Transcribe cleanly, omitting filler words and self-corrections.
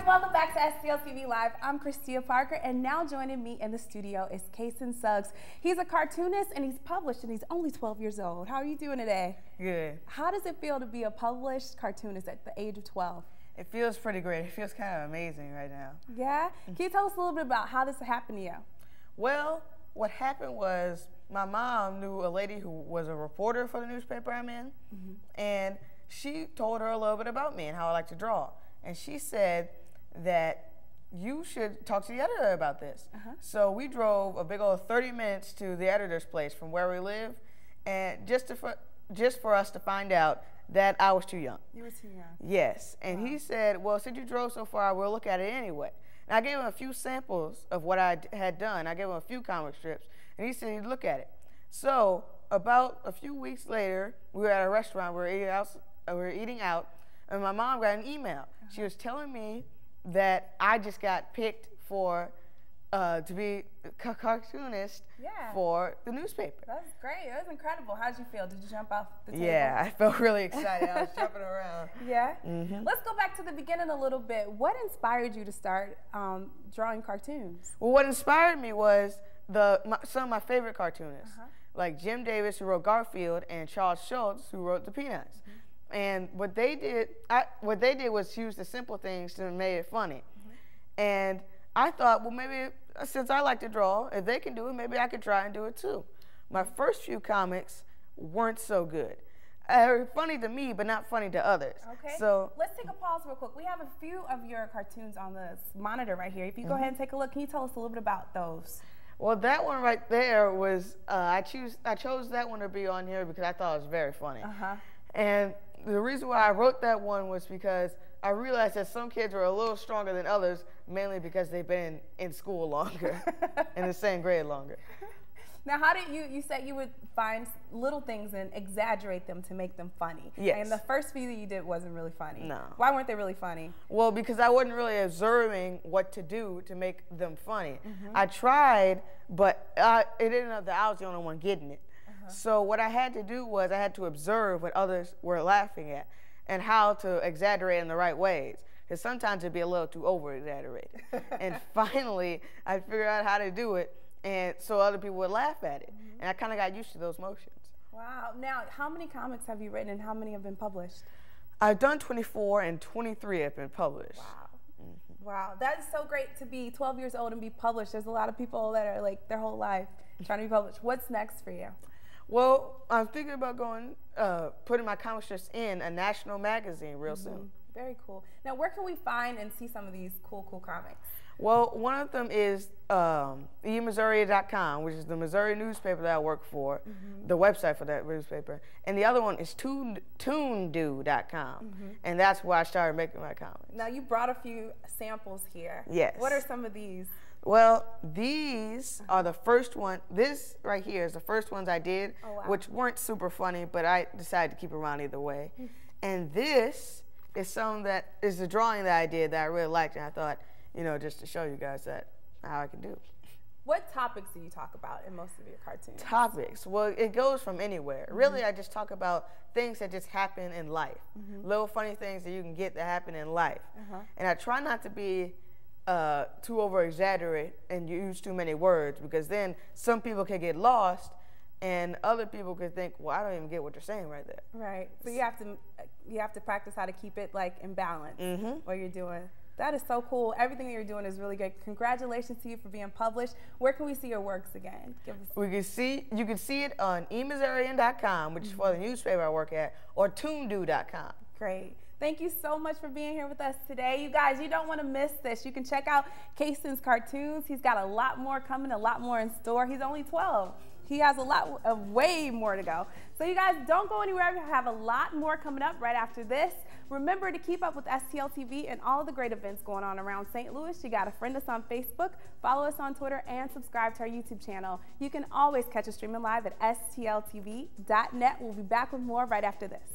and welcome back to STL TV Live. I'm Christia Parker, and now joining me in the studio is Cason Suggs. He's a cartoonist and he's published, and he's only 12 years old. How are you doing today? Good. How does it feel to be a published cartoonist at the age of 12? It feels pretty great. It feels kind of amazing right now. Yeah? Can you tell us a little bit about how this happened to you? Well, what happened was my mom knew a lady who was a reporter for the newspaper I'm in, and she told her a little bit about me and how I like to draw. And she said that you should talk to the editor about this. So we drove a big old 30 minutes to the editor's place from where we live, and just for us to find out that I was too young. You were too young. Yes. And he said, well, since you drove so far, we'll look at it anyway. And I gave him a few samples of what I had done. I gave him a few comic strips, and he said he'd look at it. So about a few weeks later, we were at a restaurant, we were eating out, and my mom got an email. She was telling me that I just got picked for to be a cartoonist for the newspaper. That's great. That was incredible. How did you feel? Did you jump off the table? Yeah, I felt really excited. I was jumping around. Yeah? Let's go back to the beginning a little bit. What inspired you to start drawing cartoons? Well, what inspired me was some of my favorite cartoonists, like Jim Davis, who wrote Garfield, and Charles Schulz, who wrote the Peanuts. And what they did was use the simple things to make it funny. And I thought, well, maybe since I like to draw, if they can do it, maybe I could try and do it too. My first few comics weren't so good. They were funny to me, but not funny to others. Okay. So let's take a pause real quick. We have a few of your cartoons on the monitor right here. If you go ahead and take a look, can you tell us a little bit about those? Well, that one right there was I chose that one to be on here because I thought it was very funny. And the reason why I wrote that one was because I realized that some kids were a little stronger than others, mainly because they've been in school longer, in the same grade longer. Now, how did you said you would find little things and exaggerate them to make them funny? Yes. And the first few that you did wasn't really funny. No. Why weren't they really funny? Well, because I wasn't really observing what to do to make them funny. I tried, but it ended up that I was the only one getting it. So what I had to do was I had to observe what others were laughing at and how to exaggerate in the right ways. Because sometimes it'd be a little too over-exaggerated. And finally, I figured out how to do it, and so other people would laugh at it. And I kind of got used to those motions. Wow. Now, how many comics have you written and how many have been published? I've done 24 and 23 have been published. Wow. Wow. That is so great to be 12 years old and be published. There's a lot of people that are like their whole life trying to be published. What's next for you? Well, I'm thinking about putting my comic strips in a national magazine real soon. Very cool. Now, where can we find and see some of these cool comics? Well, one of them is emissouri.com, which is the Missouri newspaper that I work for, the website for that newspaper. And the other one is toondoo.com, and that's where I started making my comics. Now, you brought a few samples here. Yes. What are some of these? Well, these are the first one. This right here is the first ones I did, which weren't super funny, but I decided to keep around either way. And this is the drawing that I did that I really liked, and I thought, you know, just to show you guys how I can do. What topics do you talk about in most of your cartoons? Topics? Well, it goes from anywhere. Really, I just talk about things that just happen in life, little funny things that you can get that happen in life. And I try not to be too over-exaggerate and use too many words, because then some people can get lost and other people could think, well, I don't even get what you're saying right there. Right. So you have to practice how to keep it like in balance what you're doing. That is so cool. Everything that you're doing is really good. Congratulations to you for being published. Where can we see your works again? You can see it on emissourian.com, which is for the newspaper I work at, or toondoo.com. Great. Thank you so much for being here with us today. You guys, you don't want to miss this. You can check out Cason's cartoons. He's got a lot more coming, a lot more in store. He's only 12. He has way more to go. So you guys, don't go anywhere. We have a lot more coming up right after this. Remember to keep up with STL TV and all the great events going on around St. Louis. You got to friend us on Facebook, follow us on Twitter, and subscribe to our YouTube channel. You can always catch us streaming live at stltv.net. We'll be back with more right after this.